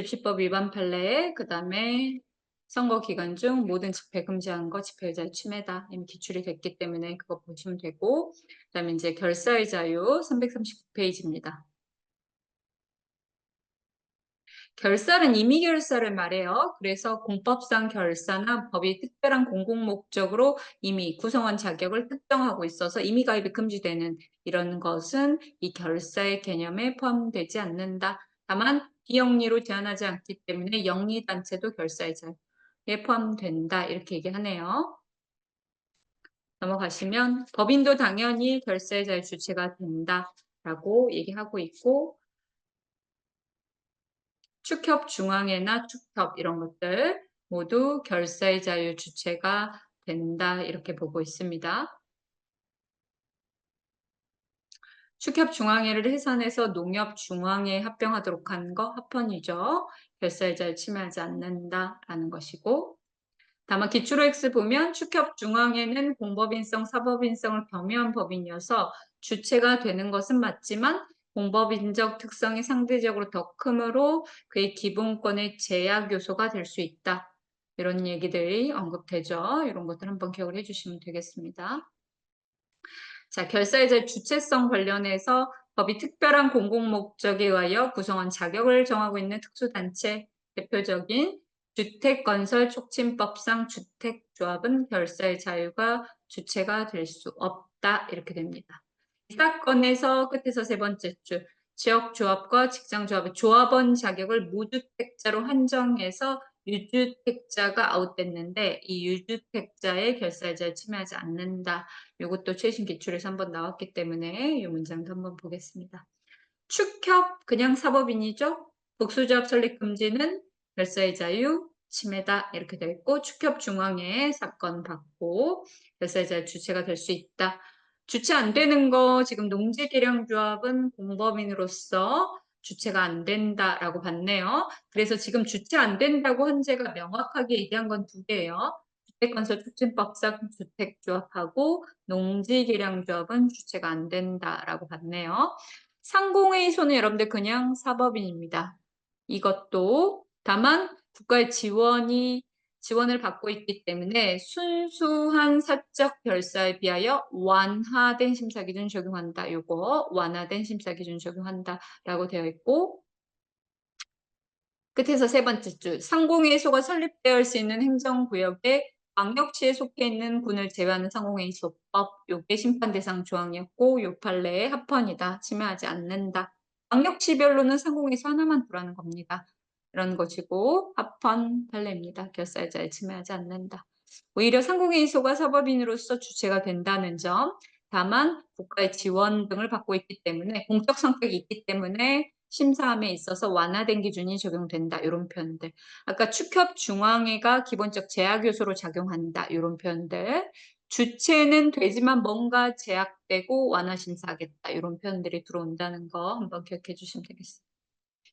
집시법 위반 판례, 그 다음에 선거 기간 중 모든 집회 금지한 거 집회의자의 침해다. 이미 기출이 됐기 때문에 그거 보시면 되고, 그 다음에 이제 결사의 자유 339페이지입니다. 결사는 임의 결사를 말해요. 그래서 공법상 결사나 법이 특별한 공공 목적으로 이미 구성원 자격을 특정하고 있어서 임의 가입이 금지되는 이런 것은 이 결사의 개념에 포함되지 않는다. 다만 비영리로 제한하지 않기 때문에 영리 단체도 결사의 자유에 포함된다. 이렇게 얘기하네요. 넘어가시면 법인도 당연히 결사의 자유 주체가 된다라고 얘기하고 있고, 축협 중앙회나 축협 이런 것들 모두 결사의 자유 주체가 된다 이렇게 보고 있습니다. 축협 중앙회를 해산해서 농협 중앙회에 합병하도록 한 거 합헌이죠. 결사의 자유 침해하지 않는다라는 것이고, 다만 기출 X 보면 축협 중앙회는 공법인성, 사법인성을 겸유한 법인이어서 주체가 되는 것은 맞지만 공법인적 특성이 상대적으로 더 크므로 그의 기본권의 제약 요소가 될 수 있다. 이런 얘기들이 언급되죠. 이런 것들 한번 기억을 해주시면 되겠습니다. 자, 결사의자의 주체성 관련해서 법이 특별한 공공 목적에 의하여 구성한 자격을 정하고 있는 특수단체 대표적인 주택건설촉진법상 주택조합은 결사의 자유가 주체가 될 수 없다. 이렇게 됩니다. 이 사건에서 끝에서 세 번째 줄 지역조합과 직장조합의 조합원 자격을 무주택자로 한정해서 유주택자가 아웃됐는데 이 유주택자의 결사의 자유를 침해하지 않는다. 이것도 최신 기출에서 한번 나왔기 때문에 이 문장도 한번 보겠습니다. 축협 그냥 사법인이죠. 복수조합 설립 금지는 결사의 자유 침해다 이렇게 되어 있고, 축협 중앙회 사건 받고 결사의 자유 주체가 될 수 있다. 주체 안 되는 거 지금 농지개량조합은 공법인으로서 주체가 안 된다라고 봤네요. 그래서 지금 주체 안 된다고 헌재가 명확하게 얘기한 건 두 개예요. 주택건설촉진법상 주택조합하고 농지개량조합은 주체가 안 된다라고 봤네요. 상공회의소는 여러분들 그냥 사법인입니다. 이것도 다만 국가의 지원을 받고 있기 때문에 순수한 사적 결사에 비하여 완화된 심사 기준 적용한다. 요거 완화된 심사 기준 적용한다라고 되어 있고, 끝에서 세 번째 줄 상공회의소가 설립되어 수 있는 행정구역에 광역시에 속해 있는 군을 제외하는 상공회의소법, 요게 심판 대상 조항이었고 요 판례의 합헌이다. 침해하지 않는다. 광역시별로는 상공회의소 하나만 두라는 겁니다. 이런 것이고 합헌 판례입니다. 결사자에 침해하지 않는다. 오히려 상공회의소가 사법인으로서 주체가 된다는 점, 다만 국가의 지원 등을 받고 있기 때문에 공적 성격이 있기 때문에 심사함에 있어서 완화된 기준이 적용된다. 이런 표현들. 아까 축협 중앙회가 기본적 제약 요소로 작용한다. 이런 표현들. 주체는 되지만 뭔가 제약되고 완화 심사하겠다. 이런 표현들이 들어온다는 거 한번 기억해 주시면 되겠습니다.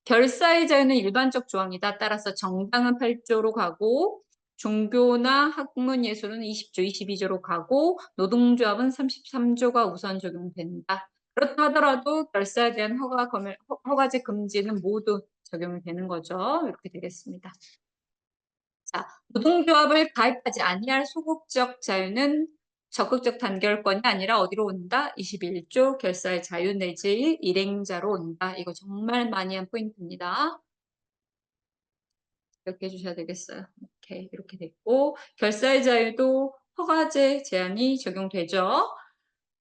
결사의 자유는 일반적 조항이다. 따라서 정당은 8조로 가고 종교나 학문 예술은 20조, 22조로 가고 노동조합은 33조가 우선 적용된다. 그렇다 하더라도 결사에 대한 허가제 금지는 모두 적용이 되는 거죠. 이렇게 되겠습니다. 자, 노동조합을 가입하지 아니할 소극적 자유는 적극적 단결권이 아니라 어디로 온다? 21조 결사의 자유 내지 일행자로 온다. 이거 정말 많이 한 포인트입니다. 기억해 주셔야 되겠어요. 이렇게 됐고, 결사의 자유도 허가제 제한이 적용되죠.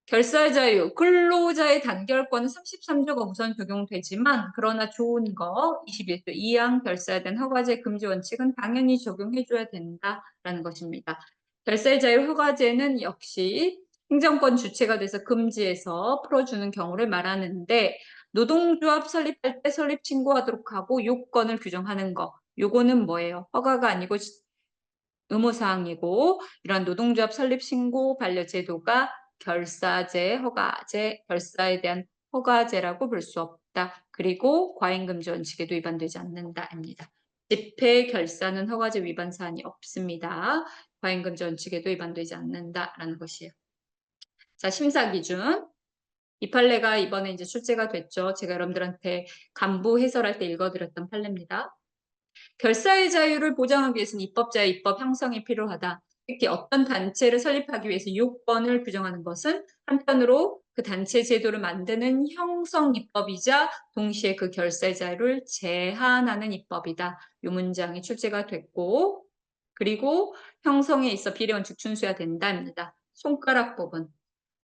결사의 자유, 근로자의 단결권은 33조가 우선 적용되지만 그러나 좋은 거 21조 이항 결사에 대한 허가제 금지 원칙은 당연히 적용해줘야 된다라는 것입니다. 결사의 자유 허가제는 역시 행정권 주체가 돼서 금지해서 풀어주는 경우를 말하는데 노동조합 설립할 때 설립 신고하도록 하고 요건을 규정하는 거, 요거는 뭐예요? 허가가 아니고 의무사항이고 이런 노동조합 설립 신고 반려 제도가 결사제, 허가제, 결사에 대한 허가제라고 볼 수 없다. 그리고 과잉금지 원칙에도 위반되지 않는다입니다. 집회 결사는 허가제 위반 사안이 없습니다. 과잉금지 원칙에도 위반되지 않는다라는 것이에요. 자, 심사 기준. 이 판례가 이번에 이제 출제가 됐죠. 제가 여러분들한테 간부 해설할 때 읽어드렸던 판례입니다. 결사의 자유를 보장하기 위해서는 입법자의 입법 형성이 필요하다. 특히 어떤 단체를 설립하기 위해서 요건을 규정하는 것은 한편으로 그 단체 제도를 만드는 형성 입법이자 동시에 그 결사의 자유를 제한하는 입법이다. 이 문장이 출제가 됐고, 그리고 형성에 있어 비례원칙 준수해야 된다입니다. 손가락 부분.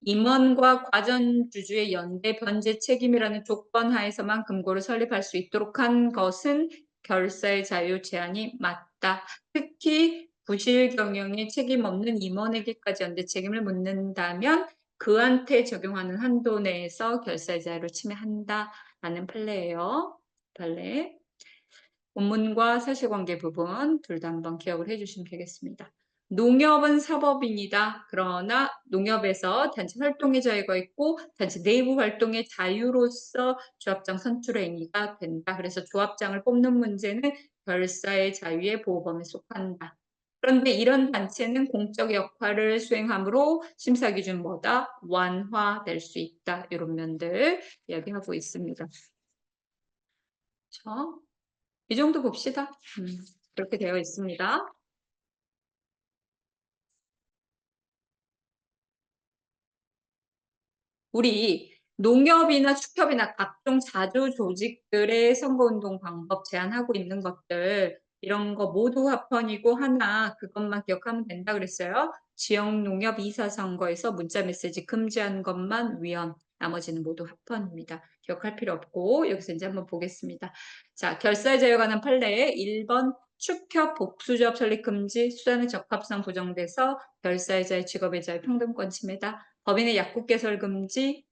임원과 과전주주의 연대 변제 책임이라는 조건 하에서만 금고를 설립할 수 있도록 한 것은 결사의 자유 제한이 맞다. 특히 부실 경영에 책임 없는 임원에게까지 연대 책임을 묻는다면 그한테 적용하는 한도 내에서 결사의 자유를 침해한다라는 판례예요. 판례. 본문과 사실관계 부분 둘 다 한번 기억을 해주시면 되겠습니다. 농협은 사법인이다. 그러나 농협에서 단체 활동의 자유가 있고 단체 내부 활동의 자유로서 조합장 선출의 행위가 된다. 그래서 조합장을 뽑는 문제는 결사의 자유의 보호범에 속한다. 그런데 이런 단체는 공적 역할을 수행하므로 심사기준 뭐다? 완화될 수 있다. 이런 면들 이야기하고 있습니다. 그렇죠? 이 정도 봅시다. 그렇게 되어 있습니다. 우리 농협이나 축협이나 각종 자주 조직들의 선거운동 방법 제한하고 있는 것들 이런 거 모두 합헌이고 하나 그것만 기억하면 된다 그랬어요. 지역농협 이사선거에서 문자메시지 금지한 것만 위헌, 나머지는 모두 합헌입니다. 기억할 필요 없고 여기서 이제 한번 보겠습니다. 자, 결사자유에 관한 판례에 1번 축협 복수조합 설립 금지, 수단의 적합성 부정돼서 결사자의 직업의 자유 평등권 침해다. 법인의 약국 개설 금지,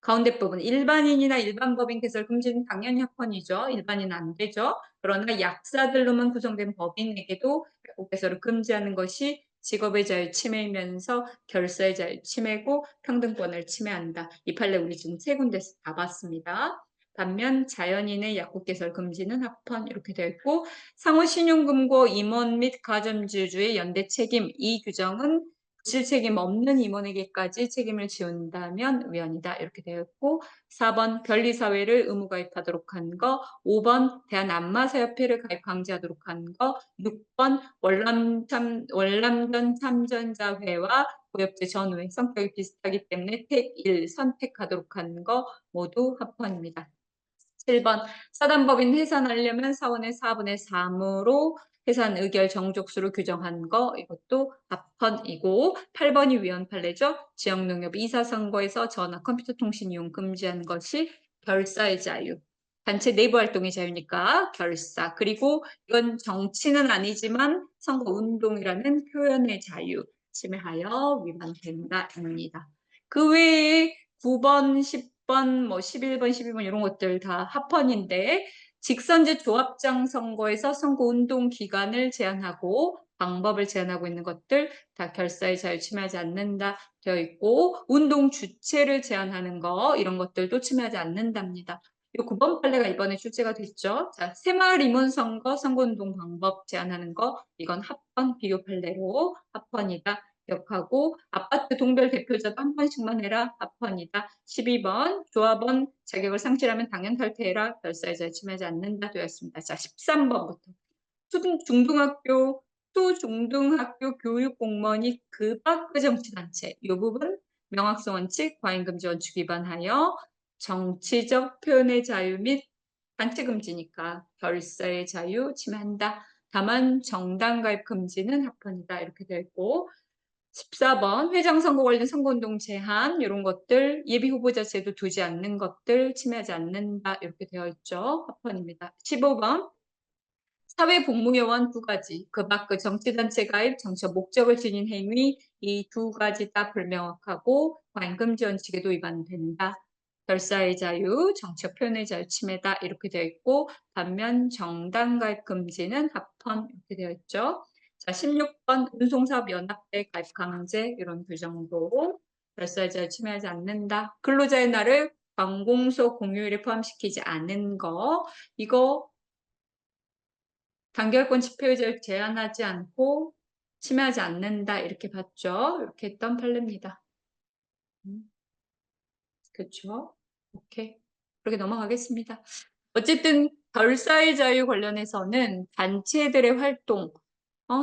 가운데 부분 일반인이나 일반 법인 개설 금지는 당연히 합헌이죠. 일반인은 안 되죠. 그러나 약사들로만 구성된 법인에게도 약국 개설을 금지하는 것이 직업의 자유 침해이면서 결사의 자유 침해고 평등권을 침해한다. 이 판례 우리 지금 세 군데서 다 봤습니다. 반면 자연인의 약국 개설 금지는 합헌 이렇게 되어 있고 상호 신용금고 임원 및 가점주주의 연대 책임 이 규정은 실책임 없는 임원에게까지 책임을 지운다면 위헌이다. 이렇게 되어 있고 4번 변리사회를 의무가입하도록 한 거, 5번 대한안마사협회를 가입 강제하도록 한 거, 6번 월남전 참전자회와 고엽제 전후의 성격이 비슷하기 때문에 택1 선택하도록 한 거 모두 합헌입니다. 7번 사단법인 해산하려면 사원의 4분의 3으로 해산 의결 정족수를 규정한 거 이것도 합헌이고 8번이 위헌 판례죠. 지역농협 이사선거에서 전화 컴퓨터 통신 이용 금지한 것이 결사의 자유. 단체 내부 활동의 자유니까 결사. 그리고 이건 정치는 아니지만 선거운동이라는 표현의 자유 침해하여 위반된다입니다. 그 외에 9번, 10번, 뭐 11번, 12번 이런 것들 다 합헌인데 직선제 조합장 선거에서 선거운동 기간을 제한하고 방법을 제한하고 있는 것들 다 결사의 자유 침해하지 않는다 되어 있고 운동 주체를 제한하는 거 이런 것들도 침해하지 않는답니다. 이 9번 판례가 이번에 출제가 됐죠. 자, 새마을 임원 선거 선거운동 방법 제한하는 거 이건 합헌 비교 판례로 합헌이다. 기억하고 아파트 동별 대표자도 한 번씩만 해라. 합헌이다. 12번 조합원 자격을 상실하면 당연 탈퇴해라. 결사의 자유 침해하지 않는다 되었습니다. 자, 13번부터 초중등학교 교육 공무원이 그 밖의 정치단체 이 부분 명확성 원칙, 과잉금지 원칙 위반하여 정치적 표현의 자유 및 단체 금지니까 결사의 자유 침해한다. 다만 정당 가입 금지는 합헌이다. 이렇게 되어 있고 14번 회장 선거 관련 선거운동 제한 이런 것들 예비 후보자 제도 두지 않는 것들 침해하지 않는다 이렇게 되어 있죠. 합헌입니다. 15번 사회복무요원 두 가지 그 밖의 정치단체 가입 정치적 목적을 지닌 행위 이 두 가지 다 불명확하고 과잉금지 원칙에도 위반된다. 결사의 자유, 정치적 표현의 자유 침해다 이렇게 되어 있고 반면 정당 가입 금지는 합헌 이렇게 되어 있죠. 자, 16번 운송사업연합회 가입 강제 이런 규정도 결사의 자유 침해하지 않는다. 근로자의 날을 관공서 공휴일에 포함시키지 않은 거 이거 단결권 집회의 자유 제한하지 않고 침해하지 않는다 이렇게 봤죠. 이렇게 했던 판례입니다. 그렇죠. 오케이. 그렇게 넘어가겠습니다. 어쨌든 결사의 자유 관련해서는 단체들의 활동,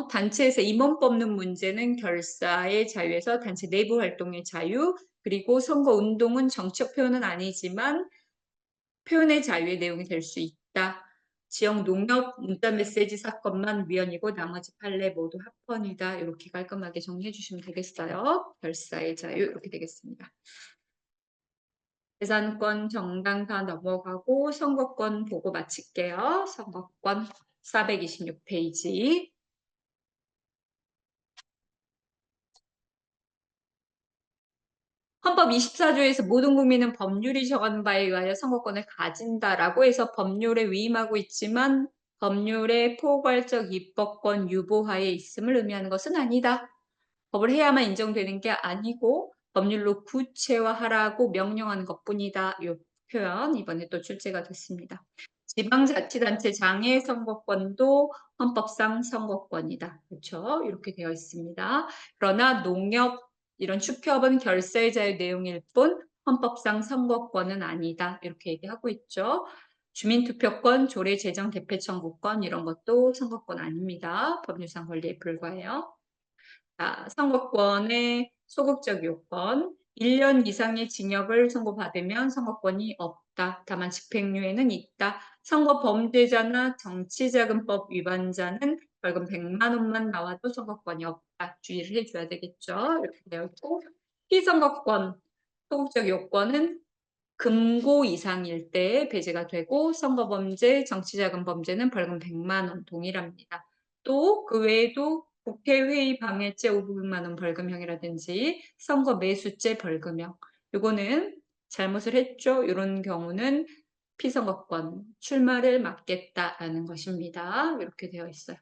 단체에서 임원 뽑는 문제는 결사의 자유에서 단체 내부 활동의 자유, 그리고 선거 운동은 정책 표현은 아니지만 표현의 자유의 내용이 될 수 있다. 지역 농협 문자 메시지 사건만 위헌이고 나머지 판례 모두 합헌이다. 이렇게 깔끔하게 정리해 주시면 되겠어요. 결사의 자유 이렇게 되겠습니다. 재산권 정당 다 넘어가고 선거권 보고 마칠게요. 선거권 426페이지. 헌법 24조에서 모든 국민은 법률이 정하는 바에 의하여 선거권을 가진다라고 해서 법률에 위임하고 있지만 법률의 포괄적 입법권 유보하에 있음을 의미하는 것은 아니다. 법을 해야만 인정되는 게 아니고 법률로 구체화하라고 명령하는 것뿐이다. 이 표현 이번에 또 출제가 됐습니다. 지방자치단체 장애 선거권도 헌법상 선거권이다. 그렇죠? 이렇게 되어 있습니다. 그러나 농협 이런 축협은 결사의 자유 내용일 뿐 헌법상 선거권은 아니다. 이렇게 얘기하고 있죠. 주민투표권, 조례제정 대표 청구권 이런 것도 선거권 아닙니다. 법률상 권리에 불과해요. 자, 선거권의 소극적 요건. 1년 이상의 징역을 선고받으면 선거권이 없다. 다만 집행유예는 있다. 선거 범죄자나 정치자금법 위반자는 벌금 100만 원만 나와도 선거권이 없다. 주의를 해줘야 되겠죠. 이렇게 되어 있고 피선거권 소극적 요건은 금고 이상일 때 배제가 되고 선거범죄, 정치자금 범죄는 벌금 100만 원 동일합니다. 또 그 외에도 국회회의 방해죄 500만 원 벌금형이라든지 선거 매수죄 벌금형 요거는 잘못을 했죠. 이런 경우는 피선거권 출마를 막겠다라는 것입니다. 이렇게 되어 있어요.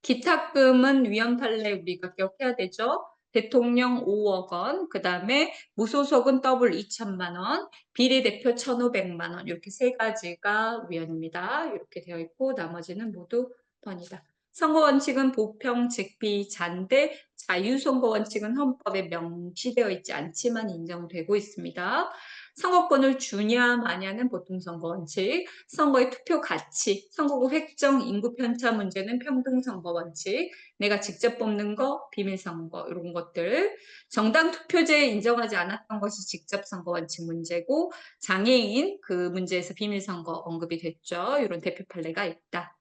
기탁금은 위헌 판례 우리가 기억해야 되죠. 대통령 5억 원, 그 다음에 무소속은 더블 2천만 원, 비례대표 1,500만 원 이렇게 세 가지가 위헌입니다. 이렇게 되어 있고 나머지는 모두 헌이다. 선거원칙은 보평, 즉비, 잔대, 자유선거원칙은 헌법에 명시되어 있지 않지만 인정되고 있습니다. 선거권을 주냐 마냐는 보통선거원칙, 선거의 투표 가치, 선거구 획정, 인구 편차 문제는 평등선거원칙, 내가 직접 뽑는 거, 비밀선거 이런 것들, 정당 투표제에 인정하지 않았던 것이 직접선거원칙 문제고 장애인 그 문제에서 비밀선거 언급이 됐죠. 이런 대표 판례가 있다.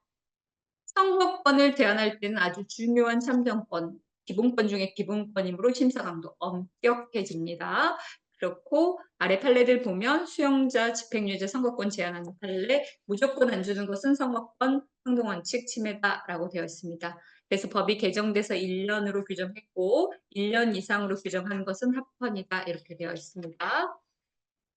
선거권을 제한할 때는 아주 중요한 참정권, 기본권 중에 기본권이므로 심사 강도 엄격해집니다. 그렇고 아래 판례를 보면 수용자, 집행유예자 선거권 제한하는 판례, 무조건 안 주는 것은 선거권 행동원칙 침해다라고 되어 있습니다. 그래서 법이 개정돼서 1년으로 규정했고 1년 이상으로 규정한 것은 합헌이다 이렇게 되어 있습니다.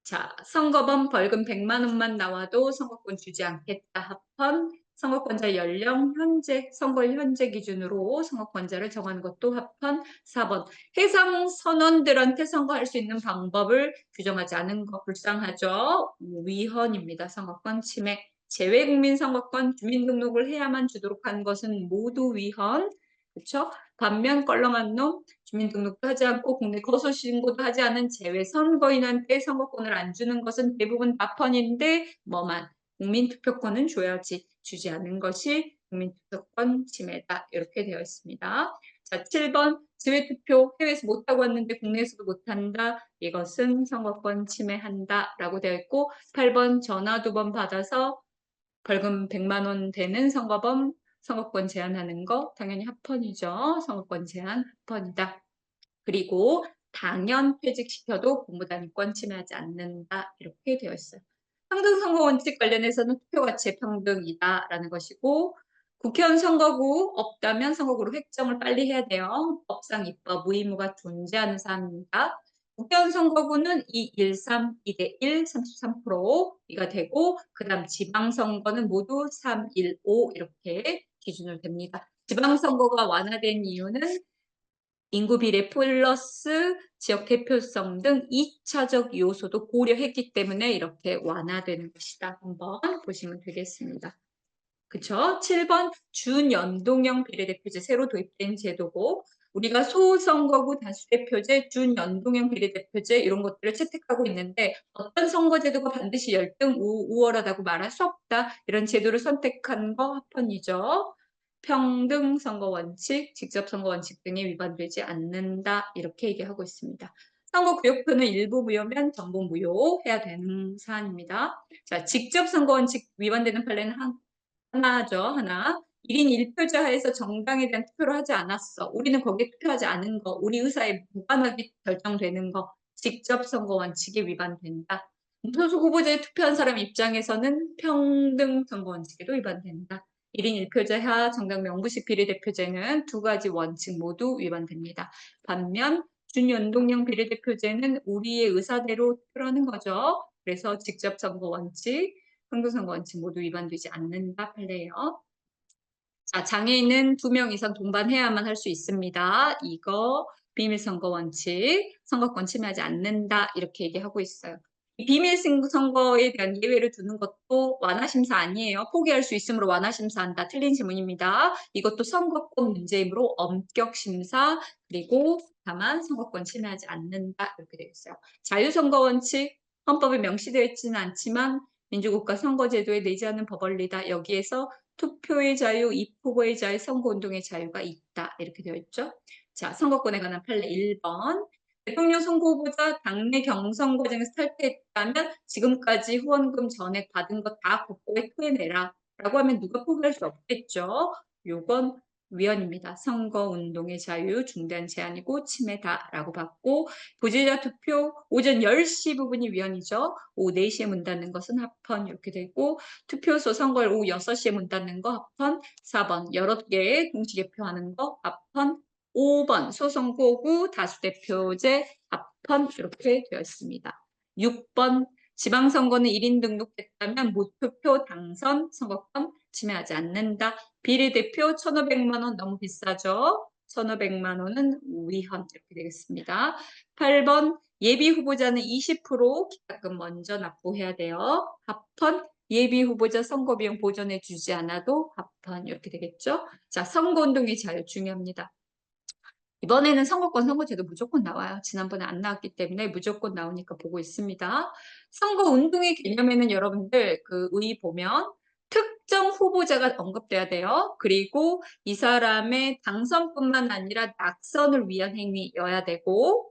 자, 선거범 벌금 100만 원만 나와도 선거권 주지 않겠다 합헌. 선거권자 연령 현재 선거일 현재 기준으로 선거권자를 정하는 것도 합헌. 4번 해상 선원들한테 선거할 수 있는 방법을 규정하지 않은 것 불쌍하죠. 위헌입니다. 선거권 침해. 재외국민 선거권 주민등록을 해야만 주도록 한 것은 모두 위헌. 그렇죠? 반면 껄렁한 놈 주민등록도 하지 않고 국내 거소신고도 하지 않은 재외 선거인한테 선거권을 안 주는 것은 대부분 합헌인데 뭐만 국민투표권은 줘야지 주지 않는 것이 국민투표권 침해다 이렇게 되어 있습니다. 자, 7번 지외투표 해외에서 못하고 왔는데 국내에서도 못한다. 이것은 선거권 침해한다 라고 되어 있고 8번 전화 2번 받아서 벌금 100만 원 되는 선거범 선거권 제한하는 거 당연히 합헌이죠. 선거권 제한 합헌이다. 그리고 당연 퇴직시켜도 공무단위권 침해하지 않는다. 이렇게 되어 있어요. 평등선거원칙 관련해서는 투표가치 평등이다라는 것이고 국회의원 선거구 없다면 선거구로 획정을 빨리 해야 돼요. 법상 입법 무의무가 존재하는 사항입니다. 국회의원 선거구는 213, 2대1, 33%가 되고 그 다음 지방선거는 모두 315 이렇게 기준으로 됩니다. 지방선거가 완화된 이유는 인구 비례 플러스 지역 대표성 등 2차적 요소도 고려했기 때문에 이렇게 완화되는 것이다. 한번 보시면 되겠습니다. 그쵸? 7번 준연동형 비례대표제 새로 도입된 제도고 우리가 소선거구 다수대표제, 준연동형 비례대표제 이런 것들을 채택하고 있는데 어떤 선거제도가 반드시 열등 우월하다고 말할 수 없다. 이런 제도를 선택한 거 합헌이죠. 평등 선거 원칙, 직접 선거 원칙 등이 위반되지 않는다. 이렇게 얘기하고 있습니다. 선거 구역표는 일부 무효면 전부 무효해야 되는 사안입니다. 자, 직접 선거 원칙 위반되는 판례는 하나죠. 하나. 1인 1표제 하에서 정당에 대한 투표를 하지 않았어. 우리는 거기에 투표하지 않은 거, 우리 의사에 무관하게 결정되는 거, 직접 선거 원칙이 위반된다. 소속 후보자에 투표한 사람 입장에서는 평등 선거 원칙에도 위반된다. 1인 1표제 하 정당 명부식 비례대표제는 두 가지 원칙 모두 위반됩니다. 반면 준연동형 비례대표제는 우리의 의사대로 투표하는 거죠. 그래서 직접 선거 원칙, 평등선거 원칙 모두 위반되지 않는다 판례예요. 자, 장애인은 2명 이상 동반해야만 할 수 있습니다. 이거 비밀선거 원칙, 선거권 침해하지 않는다 이렇게 얘기하고 있어요. 비밀선거에 대한 예외를 두는 것도 완화심사 아니에요. 포기할 수 있으므로 완화심사한다. 틀린 질문입니다. 이것도 선거권 문제이므로 엄격심사 그리고 다만 선거권 침해하지 않는다 이렇게 되어 있어요. 자유선거 원칙 헌법에 명시되어 있지는 않지만 민주국가 선거제도에 내재하는 법원리다. 여기에서 투표의 자유, 입후보의 자유, 선거운동의 자유가 있다. 이렇게 되어 있죠. 자, 선거권에 관한 판례 1번. 대통령 선거 후보자 당내 경선 과정에서 탈퇴했다면 지금까지 후원금 전액 받은 거 다 국고에 토해내라. 라고 하면 누가 포기할 수 없겠죠. 요건 위헌입니다. 선거운동의 자유 중대한 제한이고 침해다라고 봤고 부재자 투표 오전 10시 부분이 위헌이죠. 오후 4시에 문 닫는 것은 합헌 이렇게 되고 투표소 선거일 오후 6시에 문 닫는 거 합헌 4번 여러 개 동시 개표하는 거 합헌 5번 소선거구 다수대표제 합헌 이렇게 되어 있습니다. 6번 지방선거는 1인 등록했다면 무투표 당선 선거권 침해하지 않는다. 비례대표 1,500만 원 너무 비싸죠. 1,500만 원은 위헌 이렇게 되겠습니다. 8번 예비 후보자는 20% 기탁금 먼저 납부해야 돼요. 합헌 예비 후보자 선거 비용 보전해 주지 않아도 합헌 이렇게 되겠죠. 자, 선거운동의 자유 중요합니다. 이번에는 선거권, 선거제도 무조건 나와요. 지난번에 안 나왔기 때문에 무조건 나오니까 보고 있습니다. 선거운동의 개념에는 여러분들 그 의 보면 특정 후보자가 언급돼야 돼요. 그리고 이 사람의 당선뿐만 아니라 낙선을 위한 행위여야 되고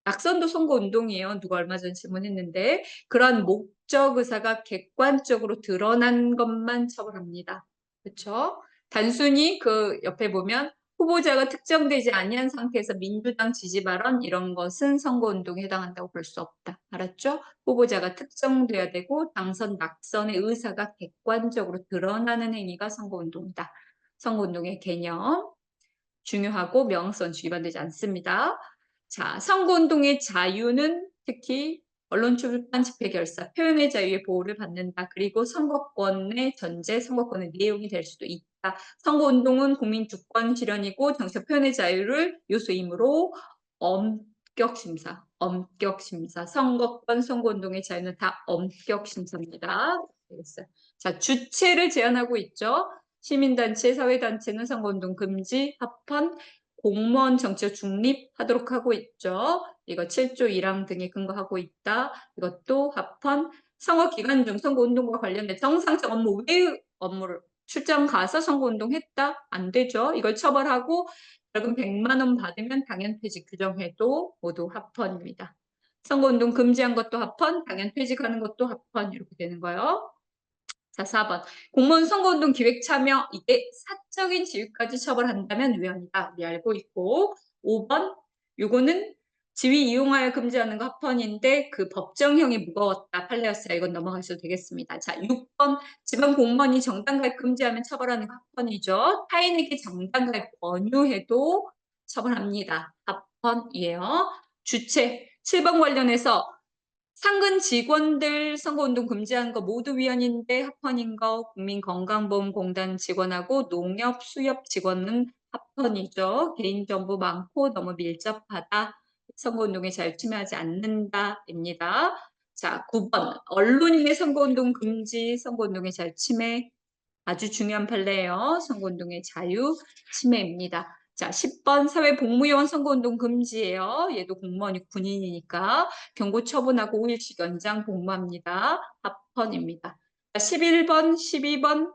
낙선도 선거운동이에요. 누가 얼마 전에 질문했는데 그런 목적 의사가 객관적으로 드러난 것만 처벌합니다. 그렇죠? 단순히 그 옆에 보면 후보자가 특정되지 아니한 상태에서 민주당 지지 발언 이런 것은 선거운동에 해당한다고 볼 수 없다. 알았죠? 후보자가 특정돼야 되고 당선 낙선의 의사가 객관적으로 드러나는 행위가 선거운동이다. 선거운동의 개념 중요하고 명확성 위반되지 않습니다. 자, 선거운동의 자유는 특히 언론 출판 집회 결사, 표현의 자유의 보호를 받는다. 그리고 선거권의 전제, 선거권의 내용이 될 수도 있다. 선거운동은 국민 주권 실현이고 정치적 표현의 자유를 요소이므로 엄격심사, 엄격심사. 선거권, 선거운동의 자유는 다 엄격심사입니다. 되겠어요. 자, 주체를 제한하고 있죠. 시민단체, 사회단체는 선거운동 금지, 합헌, 공무원 정치적 중립하도록 하고 있죠. 이거 7조 1항 등에 근거하고 있다. 이것도 합헌, 선거 기간 중 선거운동과 관련된 정상적 업무 외의 업무를 출장 가서 선거운동 했다? 안 되죠. 이걸 처벌하고 벌금 100만 원 받으면 당연퇴직 규정해도 모두 합헌입니다. 선거운동 금지한 것도 합헌, 당연퇴직하는 것도 합헌 이렇게 되는 거예요. 자, 4번. 공무원 선거운동 기획 참여, 이게 사적인 지위까지 처벌한다면 위헌이다. 우리 알고 있고. 5번. 요거는 지위 이용하여 금지하는 거 합헌인데 그 법정형이 무거웠다. 판례였어요. 이건 넘어가셔도 되겠습니다. 자, 6번. 지방 공무원이 정당 가입 금지하면 처벌하는 거 합헌이죠. 타인에게 정당 가입 권유해도 처벌합니다. 합헌이에요. 주체. 7번 관련해서 상근 직원들 선거운동 금지한 거 모두 위헌인데 합헌인 거 국민건강보험공단 직원하고 농협, 수협 직원은 합헌이죠. 개인정보 많고 너무 밀접하다. 선거운동에 자유 침해하지 않는다입니다. 자, 9번 언론인의 선거운동 금지, 선거운동의 자유 침해 아주 중요한 판례예요. 선거운동의 자유 침해입니다. 자, 10번 사회복무요원 선거운동 금지예요. 얘도 공무원이 군인이니까 경고 처분하고 5일씩 연장 복무합니다. 합헌입니다. 자, 11번, 12번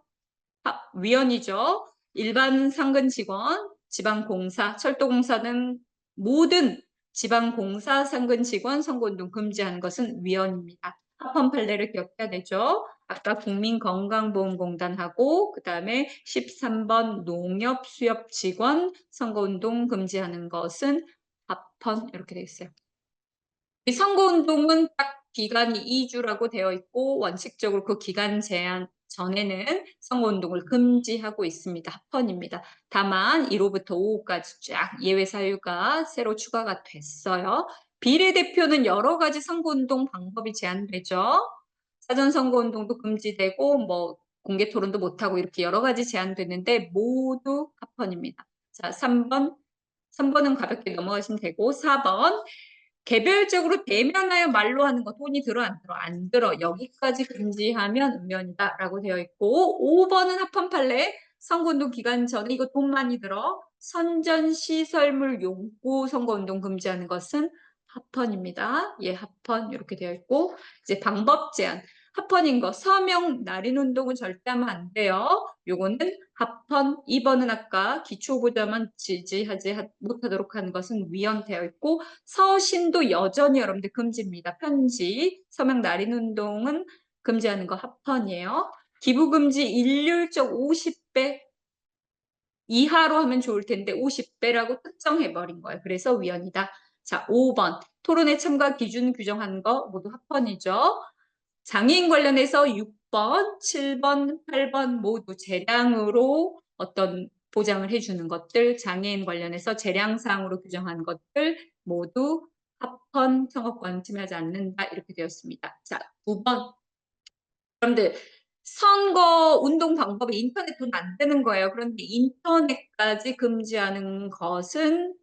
위헌이죠. 일반 상근 직원, 지방공사, 철도공사 등 모든 지방공사 상근 직원 선거운동 금지하는 것은 위헌입니다. 합헌 판례를 기억해야 되죠. 아까 국민건강보험공단하고 그 다음에 13번 농협 수협 직원 선거운동 금지하는 것은 합헌 이렇게 되어 있어요. 이 선거운동은 딱 기간이 2주라고 되어 있고 원칙적으로 그 기간 제한 전에는 선거운동을 금지하고 있습니다. 합헌입니다. 다만 1호부터 5호까지 쫙 예외 사유가 새로 추가가 됐어요. 비례대표는 여러 가지 선거운동 방법이 제한되죠. 사전선거운동도 금지되고 뭐 공개 토론도 못하고 이렇게 여러 가지 제한되는데 모두 합헌입니다. 자, 3번은 가볍게 넘어가시면 되고 4번 개별적으로 대면하여 말로 하는 거 돈이 들어 안 들어? 안 들어. 여기까지 금지하면 위헌이다 라고 되어 있고 5번은 합헌 판례 선거운동 기간 전에 이거 돈 많이 들어. 선전시설물 용구 선거운동 금지하는 것은 합헌입니다. 예, 합헌 이렇게 되어 있고 이제 방법 제한. 합헌인 거 서명 날인 운동은 절대 하면 안 돼요. 요거는 합헌. 2번은 아까 기초보좌만 지지하지 못하도록 하는 것은 위헌되어 있고 서신도 여전히 여러분들 금지입니다. 편지, 서명 날인 운동은 금지하는 거 합헌이에요. 기부금지 일률적 50배 이하로 하면 좋을 텐데 50배라고 특정해버린 거예요. 그래서 위헌이다. 자, 5번. 토론회 참가 기준 규정한 거 모두 합헌이죠. 장애인 관련해서 6번, 7번, 8번 모두 재량으로 어떤 보장을 해주는 것들, 장애인 관련해서 재량상으로 규정한 것들 모두 합헌 선거권 침해하지 않는다 이렇게 되었습니다. 자, 9번. 여러분들 선거 운동 방법이 인터넷 돈 안 되는 거예요. 그런데 인터넷까지 금지하는 것은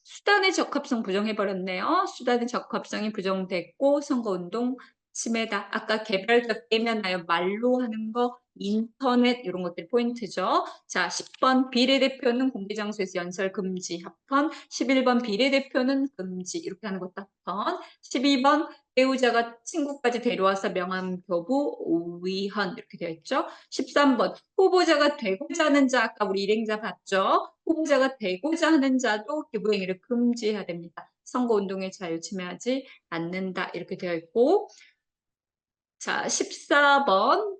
수단의 적합성 부정해버렸네요. 수단의 적합성이 부정됐고 선거운동 침해다. 아까 개별적 대면하여 말로 하는 거 인터넷 이런 것들이 포인트죠. 자, 10번 비례대표는 공개장소에서 연설 금지 합헌. 11번 비례대표는 금지 이렇게 하는 것도 합헌. 12번 배우자가 친구까지 데려와서 명함 교부 위헌 이렇게 되어 있죠. 13번 후보자가 되고자 하는 자 아까 우리 일행자 봤죠. 후보자가 되고자 하는 자도 기부행위를 금지해야 됩니다. 선거운동의 자유 침해하지 않는다 이렇게 되어 있고 자 14번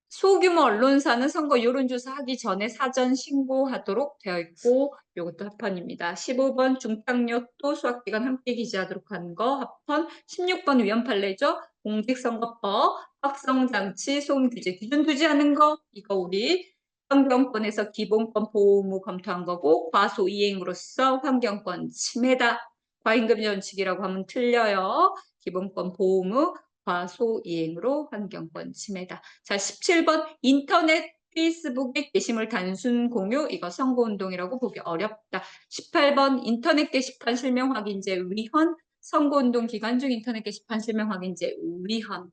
소규모 언론사는 선거 여론조사 하기 전에 사전 신고하도록 되어 있고 이것도 합헌입니다. 15번 중탕력도 수학기간 함께 기재하도록 하는 거 합헌. 16번 위헌 판례죠. 공직선거법, 확성장치, 소음규제 기준 두지하는 거 이거 우리 환경권에서 기본권 보호무 검토한 거고 과소이행으로서 환경권 침해다. 과잉금지 원칙이라고 하면 틀려요. 기본권 보호무 과소이행으로 환경권 침해다. 자, 17번 인터넷 페이스북에 게시물 단순 공유 이거 선거운동이라고 보기 어렵다. 18번 인터넷 게시판 실명 확인제 위헌 선거운동 기간 중 인터넷 게시판 실명 확인제 위헌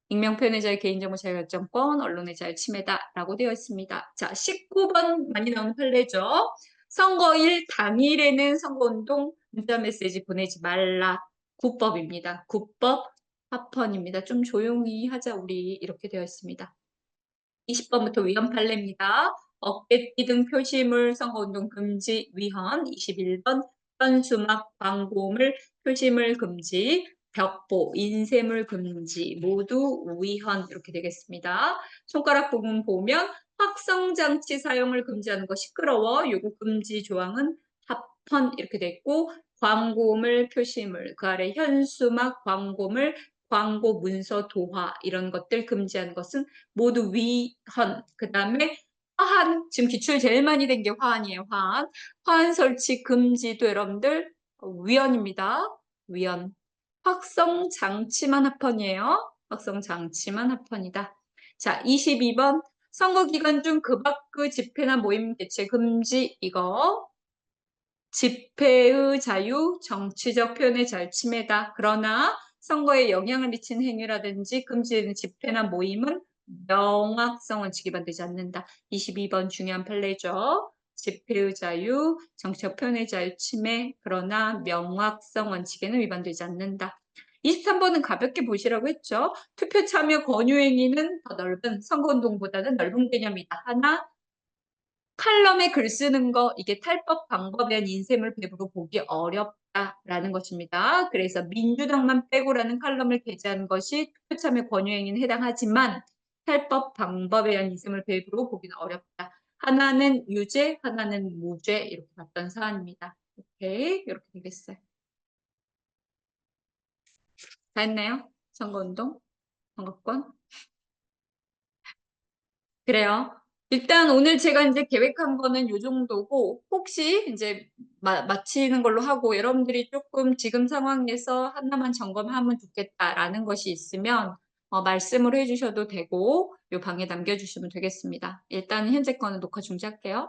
익명표현의 자유 개인정보 자유결정권 언론의 자유 침해다라고 되어 있습니다. 자, 19번 많이 나오는 판례죠. 선거일 당일에는 선거운동 문자메시지 보내지 말라. 구법입니다. 구법 합헌입니다. 좀 조용히 하자 우리 이렇게 되어 있습니다. 20번부터 위헌 판례입니다. 어깨띠 등 표시물 선거운동 금지 위헌 21번 현수막 광고물 표시물 금지 벽보 인쇄물 금지 모두 위헌 이렇게 되겠습니다. 손가락 부분 보면 확성장치 사용을 금지하는 거 시끄러워 요거 금지 조항은 합헌 이렇게 됐고 광고물 표시물 그 아래 현수막 광고물 광고 문서 도화 이런 것들 금지하는 것은 모두 위헌. 그 다음에 화한 지금 기출 제일 많이 된 게 화한이에요. 화한. 화한 설치 금지도 여러분들 위헌입니다. 위헌. 확성 장치만 합헌이에요. 확성 장치만 합헌이다. 자, 22번 선거 기간 중 그 밖의 집회나 모임 개최 금지 이거 집회의 자유, 정치적 표현의 자유 침해다. 그러나 선거에 영향을 미치는 행위라든지 금지되는 집회나 모임은 명확성 원칙 위반되지 않는다. 22번 중요한 판례죠. 집회의 자유, 정치적 표현의 자유 침해, 그러나 명확성 원칙에는 위반되지 않는다. 23번은 가볍게 보시라고 했죠. 투표 참여 권유 행위는 더 넓은 선거운동보다는 넓은 개념이다. 하나, 칼럼에 글 쓰는 거 이게 탈법 방법에 대한 인셈을 배부로 보기 어렵다라는 것입니다. 그래서 민주당만 빼고라는 칼럼을 게재한 것이 투표 참여 권유 행위는 해당하지만 탈법 방법에 대한 인셈을 배부로 보기는 어렵다. 하나는 유죄, 하나는 무죄 이렇게 봤던 사안입니다. 오케이, 이렇게 되겠어요. 다 했나요? 선거운동, 선거권. 그래요. 일단 오늘 제가 이제 계획한 거는 요 정도고, 혹시 이제 마치는 걸로 하고, 여러분들이 조금 지금 상황에서 하나만 점검하면 좋겠다라는 것이 있으면, 말씀을 해주셔도 되고, 요 방에 남겨주시면 되겠습니다. 일단 현재 거는 녹화 중지할게요.